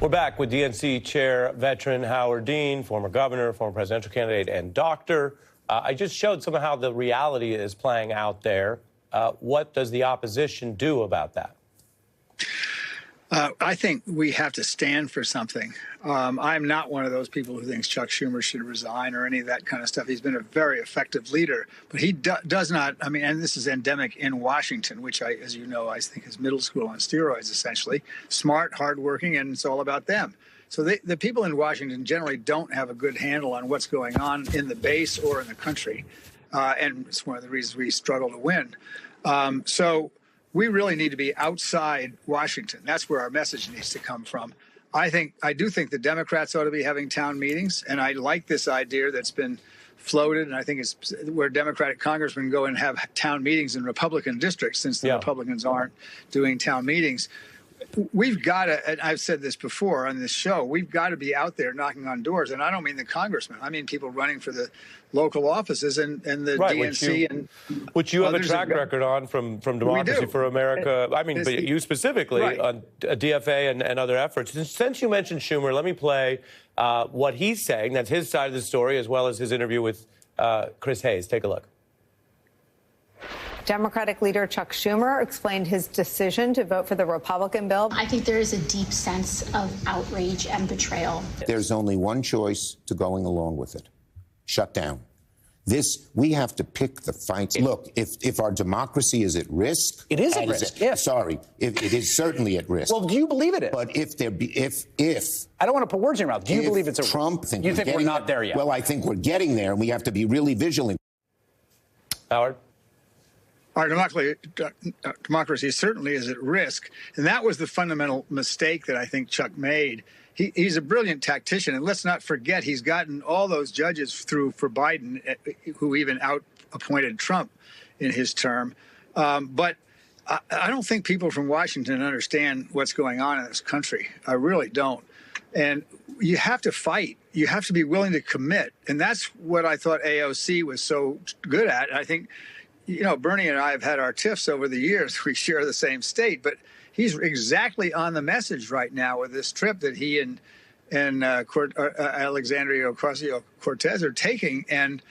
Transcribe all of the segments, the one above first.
We're back with DNC Chair veteran Howard Dean, former governor, former presidential candidate, and doctor. I just showed some of how the reality is playing out there. What does the opposition do about that? I think we have to stand for something. I'm not one of those people who thinks Chuck Schumer should resign or any of that kind of stuff. He's been a very effective leader, but he does not. I mean, and this is endemic in Washington, which, as you know, I think is middle school on steroids, essentially. Smart, hardworking, and it's all about them. So the people in Washington generally don't have a good handle on what's going on in the base or in the country. And it's one of the reasons we struggle to win. So we really need to be outside Washington. That's where our message needs to come from. I do think the Democrats ought to be having town meetings, and I like this idea that's been floated, and I think it's where Democratic congressmen go and have town meetings in Republican districts, since the Republicans aren't doing town meetings. We've got to, and I've said this before on this show, we've got to be out there knocking on doors. And I don't mean the congressmen. I mean people running for the local offices and the DNC. Which you have a track record on from Democracy for America. I mean, but you specifically on DFA and other efforts. Since you mentioned Schumer, let me play what he's saying. That's his side of the story, as well as his interview with Chris Hayes. Take a look. Democratic leader Chuck Schumer explained his decision to vote for the Republican bill. I think there is a deep sense of outrage and betrayal. There's only one choice to going along with it: shut down. We have to pick the fights. Look, if our democracy is at risk, it is at risk. Yes. Sorry, it is certainly at risk. Well, do you believe it is? But if I don't want to put words in your mouth. Do you believe it's a Trump? You think we're not there yet? Well, I think we're getting there, and we have to be really vigilant. Howard. Our democracy certainly is at risk. And that was the fundamental mistake that I think Chuck made. He's a brilliant tactician. And let's not forget, he's gotten all those judges through for Biden, who even out-appointed Trump in his term. But I don't think people from Washington understand what's going on in this country. I really don't. And you have to fight. You have to be willing to commit. And that's what I thought AOC was so good at. I think, you know, Bernie and I have had our tiffs over the years. We share the same state, but he's exactly on the message right now with this trip that he and Alexandria Ocasio-Cortez are taking. And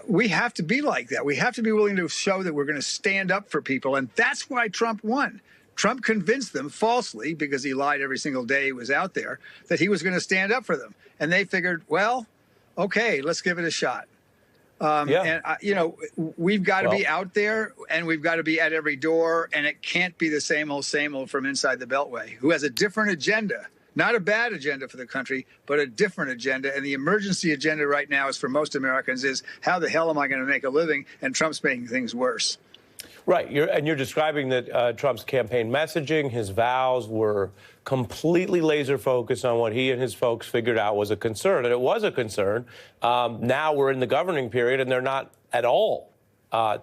we have to be like that. We have to be willing to show that we're going to stand up for people. And that's why Trump won. Trump convinced them falsely, because he lied every single day he was out there, that he was going to stand up for them. And they figured, well, okay, let's give it a shot. And, you know, we've got to be out there, and we've got to be at every door, and it can't be the same old from inside the Beltway, who has a different agenda, not a bad agenda for the country, but a different agenda. And the emergency agenda right now is, for most Americans, is how the hell am I going to make a living? And Trump's making things worse. Right. You're describing that Trump's campaign messaging, his vows were completely laser focused on what he and his folks figured out was a concern. And it was a concern. Now we're in the governing period, and they're not at all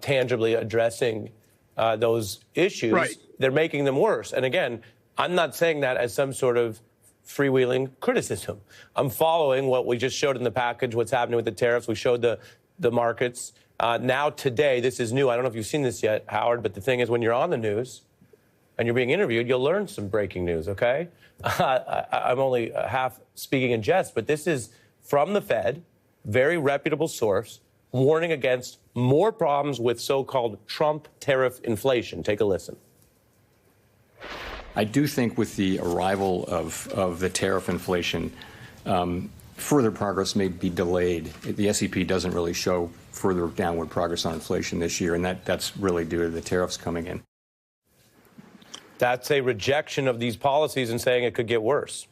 tangibly addressing those issues. Right. They're making them worse. And again, I'm not saying that as some sort of freewheeling criticism. I'm following what we just showed in the package, what's happening with the tariffs. We showed the markets. Now, today, this is new. I don't know if you've seen this yet, Howard, but the thing is, when you're on the news and you're being interviewed, you'll learn some breaking news, okay? I'm only half speaking in jest, but this is from the Fed, very reputable source, warning against more problems with so-called Trump tariff inflation. Take a listen. I do think with the arrival of the tariff inflation, further progress may be delayed. The SEP doesn't really show further downward progress on inflation this year, and that's really due to the tariffs coming in. That's a rejection of these policies and saying it could get worse.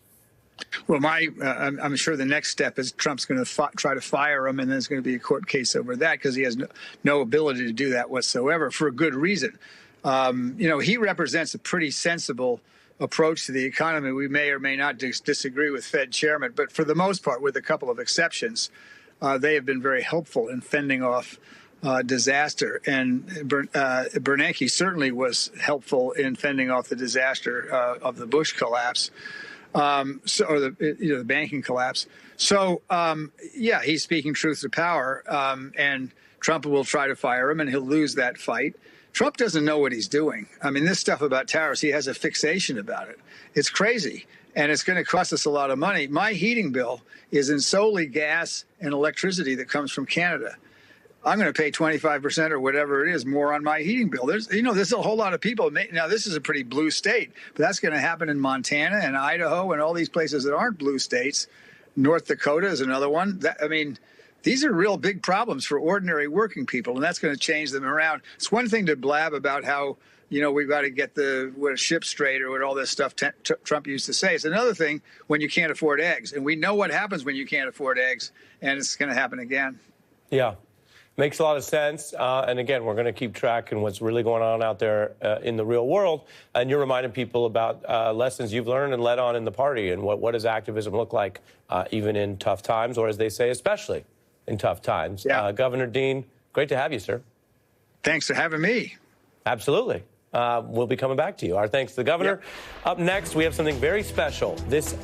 Well, I'm sure the next step is Trump's going to try to fire him, and then there's going to be a court case over that, because he has no ability to do that whatsoever, for a good reason. You know, he represents a pretty sensible approach to the economy. We may or may not disagree with Fed chairman, but for the most part, with a couple of exceptions, they have been very helpful in fending off disaster. And Bernanke certainly was helpful in fending off the disaster of the Bush collapse, or the banking collapse. So, yeah, he's speaking truth to power, and Trump will try to fire him, and he'll lose that fight. Trump doesn't know what he's doing. I mean, this stuff about tariffs, he has a fixation about it. It's crazy. and it's going to cost us a lot of money. My heating bill is in solely gas and electricity that comes from Canada. I'm going to pay 25% or whatever it is more on my heating bill. There's a whole lot of people. Now, this is a pretty blue state, but that's going to happen in Montana and Idaho and all these places that aren't blue states. North Dakota is another one. These are real big problems for ordinary working people, and that's going to change them around. It's one thing to blab about how, we've got to get the ship straight or what all this stuff Trump used to say. It's another thing when you can't afford eggs. And we know what happens when you can't afford eggs, and it's going to happen again. Yeah. Makes a lot of sense. And again, we're going to keep tracking what's really going on out there in the real world. And you're reminding people about lessons you've learned and led on in the party. And what does activism look like, even in tough times, or as they say, especially in tough times. Yeah. Governor Dean, great to have you, sir. Thanks for having me. Absolutely. We'll be coming back to you. Our thanks to the governor. Yep. Up next, we have something very special. This